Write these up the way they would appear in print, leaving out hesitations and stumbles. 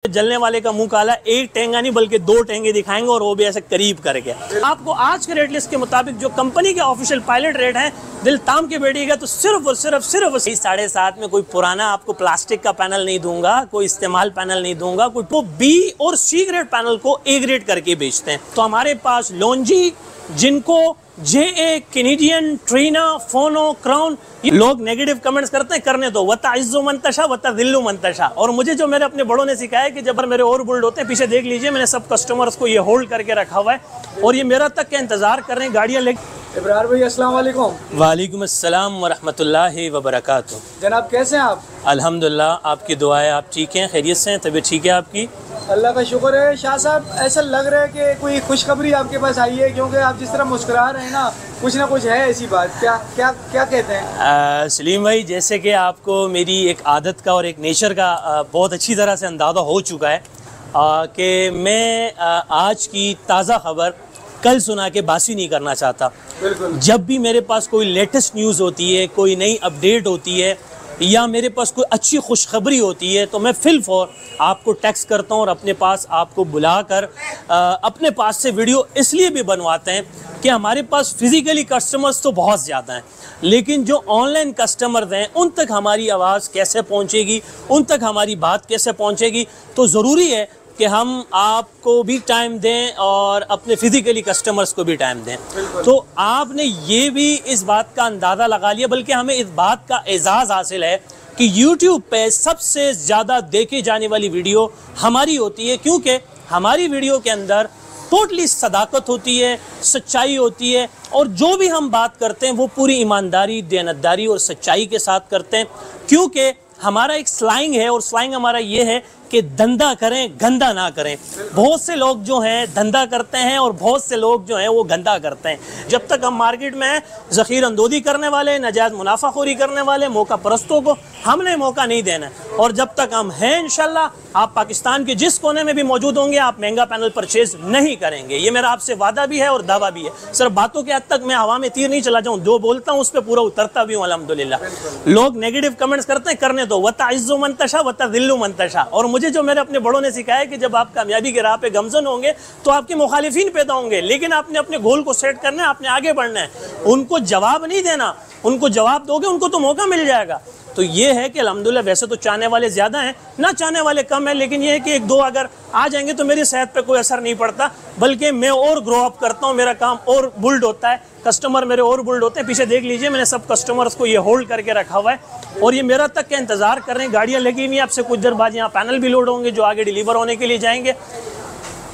जलने वाले का मुंह काला, एक टेंगा नहीं बल्कि दो टेंगे दिखाएंगे और वो भी ऐसे करीब करके। आपको आज के रेट लिस्ट के मुताबिक जो कंपनी के ऑफिशियल पायलट रेट हैं, दिल ताम के बैठिएगा तो सिर्फ और सिर्फ 7.5 में कोई पुराना आपको प्लास्टिक का पैनल नहीं दूंगा, कोई इस्तेमाल पैनल नहीं दूंगा, कोई तो बी और सी ग्रेड पैनल को ए ग्रेड करके बेचते हैं। तो हमारे पास लॉन्जी, जिनको, JA, कैनेडियन, ट्रीना, फोनो, क्राउन, ये लोग नेगेटिव कमेंट्स करते हैं, करने दो, वता इज्जो मंतशा वता दिल्लु मंतशा। और मुझे जो मेरे अपने बड़ों ने सिखाया है कि जब मेरे ओवर बुल्ड होते हैं, पीछे देख लीजिए मैंने सब कस्टमर्स को ये होल्ड करके रखा हुआ है और ये मेरा तक का इंतजार कर रहे हैं गाड़ियाँ लेके। इब्रार भाई अस्सलाम वालेकुम। वालेकुम अस्सलाम व रहमतुल्लाहि व बरकातुहू। जनाब कैसे हैं आप? अल्हम्दुलिल्लाह, आपकी दुआ है, आप ठीक हैं, खैरियत से हैं, तबीयत ठीक है आपकी? अल्लाह का शुक्र है। शाह साहब, ऐसा लग रहा है कि कोई खुशखबरी आपके पास आई है, क्योंकि आप जिस तरह मुस्कुरा रहे हैं ना कुछ है ऐसी बात। क्या क्या क्या कहते हैं? सलीम भाई, जैसे कि आपको मेरी एक आदत का और एक नेचर का बहुत अच्छी तरह से अंदाज़ा हो चुका है कि मैं आज की ताज़ा खबर कल सुना के बासी नहीं करना चाहता। बिल्कुल। जब भी मेरे पास कोई लेटेस्ट न्यूज़ होती है, कोई नई अपडेट होती है या मेरे पास कोई अच्छी खुशखबरी होती है तो मैं फिलफौर आपको टेक्स्ट करता हूँ और अपने पास आपको बुलाकर अपने पास से वीडियो इसलिए भी बनवाते हैं कि हमारे पास फिज़िकली कस्टमर्स तो बहुत ज़्यादा हैं, लेकिन जो ऑनलाइन कस्टमर्स हैं उन तक हमारी आवाज़ कैसे पहुँचेगी, उन तक हमारी बात कैसे पहुँचेगी। तो ज़रूरी है कि हम आपको भी टाइम दें और अपने फिज़िकली कस्टमर्स को भी टाइम दें। तो आपने ये भी इस बात का अंदाज़ा लगा लिया, बल्कि हमें इस बात का एजाज़ हासिल है कि YouTube पे सबसे ज़्यादा देखी जाने वाली वीडियो हमारी होती है, क्योंकि हमारी वीडियो के अंदर टोटली सदाकत होती है, सच्चाई होती है और जो भी हम बात करते हैं वो पूरी ईमानदारी, दयानतदारी और सच्चाई के साथ करते हैं। क्योंकि हमारा एक स्लैंग है और स्लैंग हमारा ये है कि धंधा करें, गंदा ना करें। बहुत से लोग जो हैं धंधा करते हैं और बहुत से लोग जो हैं वो गंदा करते हैं। जब तक हम मार्केट में ज़ख़ीर अंदोदी करने वाले, नाजायज़ मुनाफाखोरी करने वाले मौका परस्तों को हमने मौका नहीं देना है। और जब तक हम हैं, इंशाल्लाह आप पाकिस्तान के जिस कोने में भी मौजूद होंगे, आप महंगा पैनल परचेज़ नहीं करेंगे। ये मेरा आपसे वादा भी है और दावा भी है। सिर्फ बातों के हद तक मैं हवा में तीर नहीं चला जाऊँ, जो बोलता हूँ उस पर पूरा उतरता भी हूँ अल्हम्दुलिल्लाह। लोग नेगेटिव कमेंट्स करते हैं, करने दो, वता इज्जो मंतशा वता दिल्लु मंतशा। और मुझे जो मेरे अपने बड़ों ने सिखाया है कि जब आप कामयाबी के राह पे गमजन होंगे तो आपके मुखालिफिन पैदा होंगे, लेकिन आपने अपने गोल को सेट करना है, आपने आगे बढ़ना है, उनको जवाब नहीं देना। उनको जवाब दोगे उनको तो मौका मिल जाएगा। तो ये है कि अल्हम्दुलिल्लाह वैसे तो चाहने वाले ज़्यादा हैं, ना चाहने वाले कम हैं, लेकिन ये है कि एक दो अगर आ जाएंगे तो मेरी सेहत पे कोई असर नहीं पड़ता, बल्कि मैं और ग्रो अप करता हूँ, मेरा काम और बुल्ड होता है, कस्टमर मेरे और बुल्ड होते हैं। पीछे देख लीजिए मैंने सब कस्टमर्स को ये होल्ड करके रखा हुआ है और ये मेरा तक का इंतज़ार कर रहे हैं। गाड़ियाँ लगी हुई हैं, आपसे कुछ देर बाद यहाँ पैनल भी लोड होंगे जो आगे डिलीवर होने के लिए जाएंगे।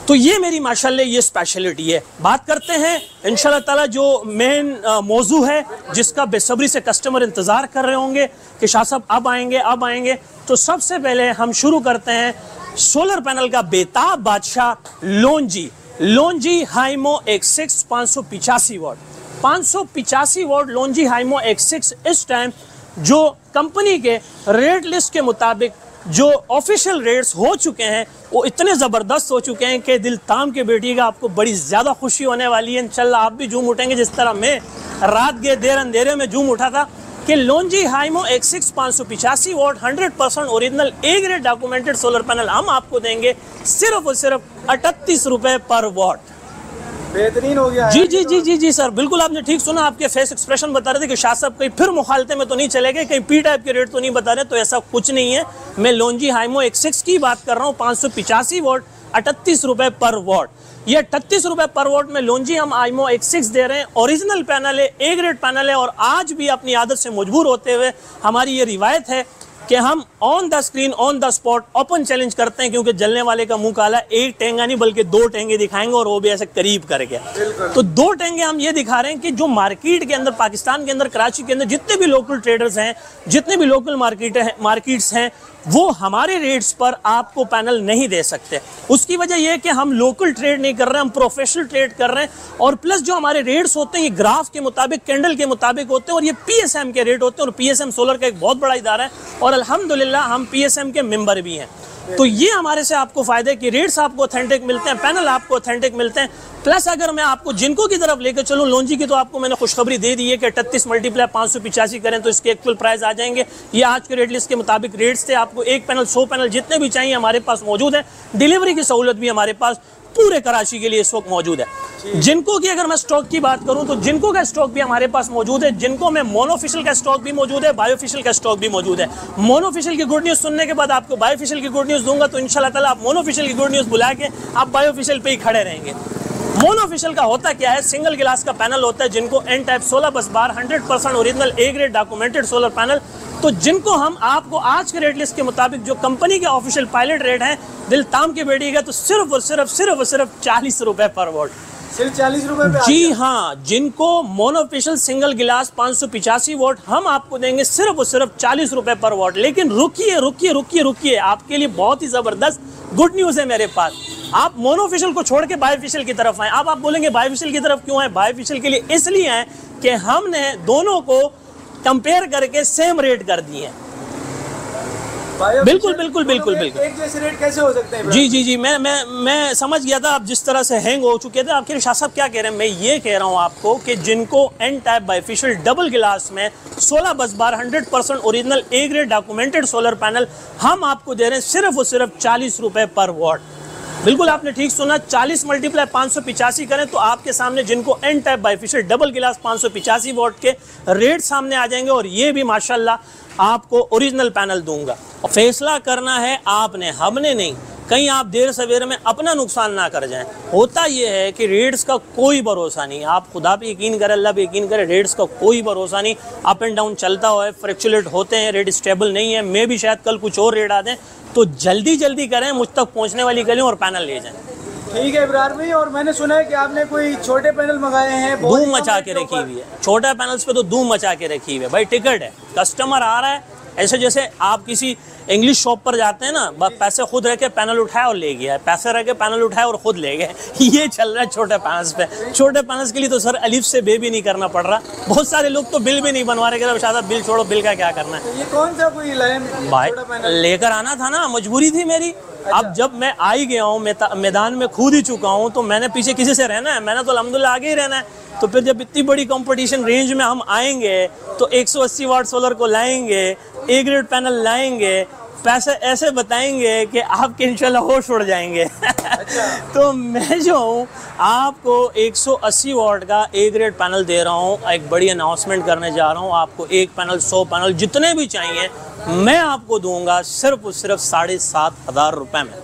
तो ये मेरी माशाल्लाह ये स्पेशलिटी है। बात करते हैं इंशाल्लाह ताला जो मेन मौजू है, जिसका बेसब्री से कस्टमर इंतज़ार कर रहे होंगे कि शाह साहब अब आएंगे अब आएंगे। तो सबसे पहले हम शुरू करते हैं सोलर पैनल का बेताब बादशाह लॉन्जी हाइमो X6 585 वाट। 585 वाट लॉन्जी हाइमो X6 इस टाइम जो कंपनी के रेट लिस्ट के मुताबिक जो ऑफिशियल रेट्स हो चुके हैं वो इतने ज़बरदस्त हो चुके हैं कि दिल ताम के बैठिएगा, आपको बड़ी ज़्यादा खुशी होने वाली है। इंशाल्लाह आप भी झूम उठेंगे जिस तरह मैं रात के देर अंधेरे में झूम उठा था कि Longi Himo X6 585 watt 100% original A grade documented solar panel हम आपको देंगे सिर्फ और सिर्फ 38 रुपये पर वाट। बेहतरीन हो गया। जी सर, बिल्कुल आपने ठीक सुना। आपके फेस एक्सप्रेशन बता रहे थे कि शाह साहब कहीं फिर मुखालते में तो नहीं चले गए, कहीं पी टाइप के रेट तो नहीं बता रहे। तो ऐसा कुछ नहीं है। मैं लॉन्जी हाइमो X6 की बात कर रहा हूँ, 585 वाट 38 रुपये पर वाट। ये 38 रुपये पर वाट में लॉन्जी हम हाइमो X6 दे रहे हैं। ओरिजिनल पैनल है, ए ग्रेड पैनल है और आज भी अपनी आदत से मजबूर होते हुए हमारी ये रिवायत है कि हम on the screen on the spot open challenge करते हैं, क्योंकि जलने वाले का मुंह काला, एक टेंगा नहीं बल्कि दो टेंगे दिखाएंगे और वो भी ऐसे करीब करके। तो दो टेंगे हम ये दिखा रहे हैं कि जो मार्केट के अंदर, पाकिस्तान के अंदर, कराची के अंदर जितने भी लोकल ट्रेडर्स हैं, जितने भी लोकल मार्केट्स हैं, वो हमारे रेट्स पर आपको पैनल नहीं दे सकते। उसकी वजह यह है कि हम लोकल ट्रेड नहीं कर रहे हैं, हम प्रोफेशनल ट्रेड कर रहे हैं। और प्लस जो हमारे रेट्स होते हैं ये ग्राफ के मुताबिक, कैंडल के मुताबिक होते हैं और ये PSM के रेट होते हैं। और PSM सोलर का एक बहुत बड़ा इदारा है और अल्हम्दुलिल्लाह हम PSM के मेंबर भी हैं। तो ये हमारे से आपको फायदे कि रेट्स आपको ऑथेंटिक मिलते हैं, पैनल आपको ऑथेंटिक मिलते हैं। प्लस अगर मैं आपको जिनको की तरफ लेकर चलूँ, लॉन्जी की तो आपको मैंने खुशखबरी दे दी है कि 38 × 585 करें तो इसके एक्चुअल प्राइस आ जाएंगे। ये आज के रेट लिस्ट के मुताबिक रेट्स थे। आपको एक पैनल 100 पैनल जितने भी चाहिए हमारे पास मौजूद है। डिलीवरी की सहूलत भी हमारे पास पूरे कराची के लिए इस वक्त मौजूद है। जिनको की अगर मैं स्टॉक की बात करूं तो जिनको का स्टॉक भी हमारे पास मौजूद है। जिनको में मोनोफिशियल का स्टॉक भी मौजूद है, बायोफिशियल का स्टॉक भी मौजूद है। मोनोफिशियल की गुड न्यूज़ सुनने के बाद आपको बायोफिशियल की गुड न्यूज़ दूंगा तो इंशाल्लाह ताला आप मोनोफिशियल की गुड न्यूज़ बुला के आप बायोफिशियल पे ही खड़े रहेंगे। मोनोफिशियल का होता क्या है, सिंगल गिलास का पैनल होता है जिनको एन टाइप 16 बस बार 100% original A grade documented solar panel. तो जिनको हम आपको आज के रेट लिस्ट के मुताबिक जो कंपनी के ऑफिशियल पायलट रेट हैं दिल ताम के बैठिएगा तो सिर्फ और सिर्फ 40 रुपए पर वॉट। सिर्फ 40 रुपए पे? जी हाँ, जिनको मोनोफिशियल सिंगल गिलास 585 वोट हम आपको देंगे सिर्फ और सिर्फ 40 रुपए पर वॉट। लेकिन रुकिए, आपके लिए बहुत ही जबरदस्त गुड न्यूज़ है मेरे पास। आप मोनोफिशियल को छोड़ के बायोफिशियल की तरफ आए। अब आप बोलेंगे बायोफिशियल की तरफ क्यों आए? बायोफिशियल के लिए इसलिए आए कि हमने दोनों को कंपेयर करके सेम रेट कर दिए। बिल्कुल एक जैसे रेट कैसे हो सकते हैं? जी मैं समझ गया था आप जिस तरह से हैंग हो चुके थे। आखिर शाह साहब क्या कह रहे हैं? मैं ये कह रहा हूँ आपको कि जिनको एन टाइप बायोफिशियल डबल गिलास में 16 बस बार 100% original A grade documented solar panel हम आपको दे रहे हैं सिर्फ और सिर्फ 40 रुपए पर वॉट। बिल्कुल आपने ठीक सुना, 40 × 585 करें तो आपके सामने जिनको एन टाइप बायोफिशियल डबल गिलास 585 वॉट के रेट सामने आ जाएंगे। और ये भी माशाल्लाह आपको ओरिजिनल पैनल दूंगा। और फैसला करना है आपने, हमने नहीं। कहीं आप देर सवेरे में अपना नुकसान ना कर जाएं। होता ये है कि रेट्स का कोई भरोसा नहीं। आप खुदा पे यकीन करें, अल्लाह पे यकीन करें, रेट्स का कोई भरोसा नहीं। अप एंड डाउन चलता हुआ है, फ्लक्चुएट होते हैं, रेट स्टेबल नहीं है। मैं भी शायद कल कुछ और रेट आ दें। तो जल्दी करें, मुझ तक पहुंचने वाली करें और पैनल ले जाएं। ठीक है इब्रार भाई। और मैंने सुना है कि आपने कोई छोटे पैनल मंगाए हैं, धूम मचा के रखी हुई है। छोटा पैनल्स पे तो धूम मचा के रखी हुई है भाई। टिकट है, कस्टमर आ रहा है। ऐसे जैसे आप किसी इंग्लिश शॉप पर जाते हैं ना, पैसे खुद रखे पैनल उठाए और ले गया, पैसे रखे पैनल उठाए और खुद ले गए। ये चल रहा है छोटे पैनल्स पे। छोटे पैनल्स के लिए तो सर अलिफ से बे भी नहीं करना पड़ रहा। बहुत सारे लोग तो बिल भी नहीं बनवा रहे। शायद बिल छोड़ो, बिल का क्या करना है। ये कौन सा कोई लाइन भाई लेकर आना था ना, मजबूरी थी मेरी। अच्छा। अब जब मैं आ ही गया हूँ, मैदान में कूद ही चुका हूँ, तो मैंने पीछे किसी से रहना है? मैंने तो अल्हम्दुलिल्लाह आगे ही रहना है। तो फिर जब इतनी बड़ी कंपटीशन रेंज में हम आएंगे तो 180 वाट सोलर को लाएंगे, ए ग्रेड पैनल लाएंगे, पैसे ऐसे बताएंगे कि आपके इंशाल्लाह होश उड़ जाएंगे। अच्छा। तो मैं जो हूँ आपको 180 वाट का ए ग्रेड पैनल दे रहा हूँ। एक बड़ी अनाउंसमेंट करने जा रहा हूँ। आपको एक पैनल 100 पैनल जितने भी चाहिए मैं आपको दूंगा सिर्फ और सिर्फ 7,500 रुपए में।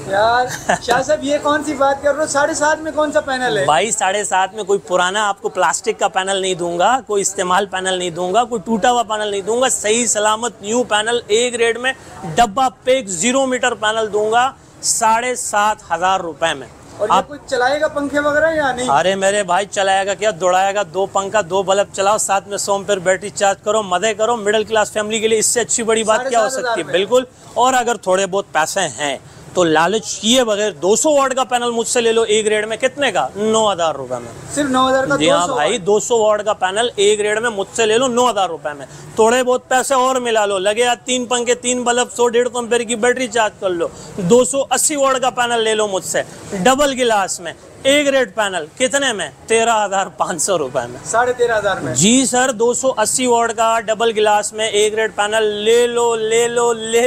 यार शाह साहब ये कौन सी बात कर रहे हो? 7.5 में कौन सा पैनल है भाई? 7.5 में कोई पुराना आपको प्लास्टिक का पैनल नहीं दूंगा, कोई इस्तेमाल पैनल नहीं दूंगा, कोई टूटा हुआ पैनल नहीं दूंगा। सही सलामत न्यू पैनल ए ग्रेड में डब्बा पैक 0 मीटर पैनल दूंगा 7,500 रुपए में। और आप कुछ चलाएगा पंखे वगैरह या नहीं? अरे मेरे भाई चलाएगा क्या, दौड़ाएगा। 2 पंखा 2 बल्ब चलाओ, साथ में 100 एम्पीयर बैटरी चार्ज करो, मजे करो। मिडिल क्लास फैमिली के लिए इससे अच्छी बड़ी बात क्या हो सकती है? बिल्कुल। और अगर थोड़े बहुत पैसे हैं तो लालच किए बगैर 200 वाट का पैनल मुझसे ले लो ए ग्रेड में। कितने का? 9,000 रुपए में। सिर्फ 9,000 का? जी हाँ भाई, 200 वाट का पैनल ए ग्रेड में मुझसे ले लो 9,000 रुपए में। थोड़े बहुत पैसे और मिला लो, लगे 3 पंखे 3 बल्ब 100-150 एम्पीयर की बैटरी चार्ज कर लो। 280 वाट का पैनल ले लो मुझसे डबल गिलास में ए ग्रेड पैनल। कितने में? 13,500 रुपए में। 13,500 में? जी सर, 280 वाट का डबल गिलास में ए ग्रेड पैनल ले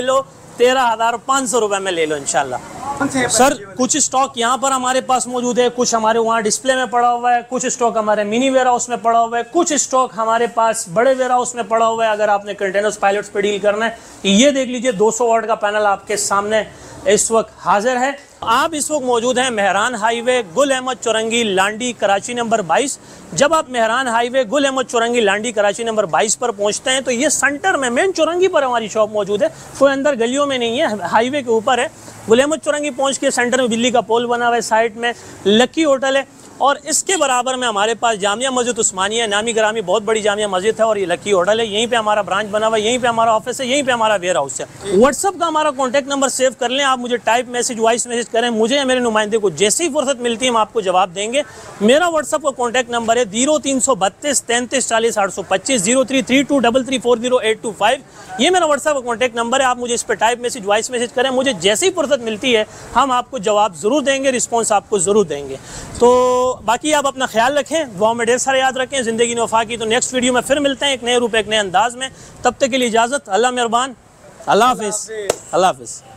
लो 13,500 रुपए में ले लो इंशाल्लाह। सर कुछ स्टॉक यहाँ पर हमारे पास मौजूद है, कुछ हमारे वहाँ डिस्प्ले में पड़ा हुआ है, कुछ स्टॉक हमारे मिनी वेयर हाउस में पड़ा हुआ है, कुछ स्टॉक हमारे पास बड़े वेयर हाउस में पड़ा हुआ है। अगर आपने कंटेनर्स पायलट्स पे डील करना है, ये देख लीजिए 200 वाट का पैनल आपके सामने इस वक्त हाजिर है। आप इस वक्त मौजूद हैं मेहरान हाईवे, गुल अहमद चौरंगी, लांडी, कराची नंबर 22। जब आप मेहरान हाईवे, गुल अहमद चौरंगी, लांडी, कराची नंबर 22 पर पहुंचते हैं तो ये सेंटर में मेन चौरंगी पर हमारी शॉप मौजूद है। कोई अंदर गलियों में नहीं है, हाईवे के ऊपर है। गुल अहमद चौरंगी पहुंच के सेंटर में बिजली का पोल बना हुआ है, साइड में लक्की होटल है। और इसके बराबर में हमारे पास जामिया मस्जिद उस्मानिया नामी ग्रामी बहुत बड़ी जामिया मस्जिद है और ये लकी होटल है, यहीं पे हमारा ब्रांच बना हुआ है, यहीं पे हमारा ऑफिस है, यहीं पे हमारा वेयर हाउस है। व्हाट्सअप का हमारा कॉन्टैक्ट नंबर सेव कर लें, आप मुझे टाइप मैसेज वॉइस मैसेज करें, मुझे या मेरे नुमाइंदे को जैसे ही फुर्सत मिलती है हम आपको जवाब देंगे। मेरा व्हाट्सअप का कॉन्टैक्ट नंबर है 0332 33 40 825 0332334085। ये मेरा व्हाट्सअप का कॉन्टैक्ट नंबर है, आप मुझे इस पर टाइप मैसेज वॉइस मैसेज करें, मुझे जैसे ही फुर्सत मिलती है हम आपको जवाब ज़रूर देंगे, रिस्पॉन्स आपको ज़रूर देंगे। तो बाकी आप अपना ख्याल रखें, दुआ में ढेर सारा याद रखें, ज़िंदगी में वफा की। तो नेक्स्ट वीडियो में फिर मिलते हैं एक नए रूप एक नए अंदाज में, तब तक के लिए इजाज़त, अल्लाह मेहरबान, अल्लाह हाफिज़, अल्लाह हाफिज़।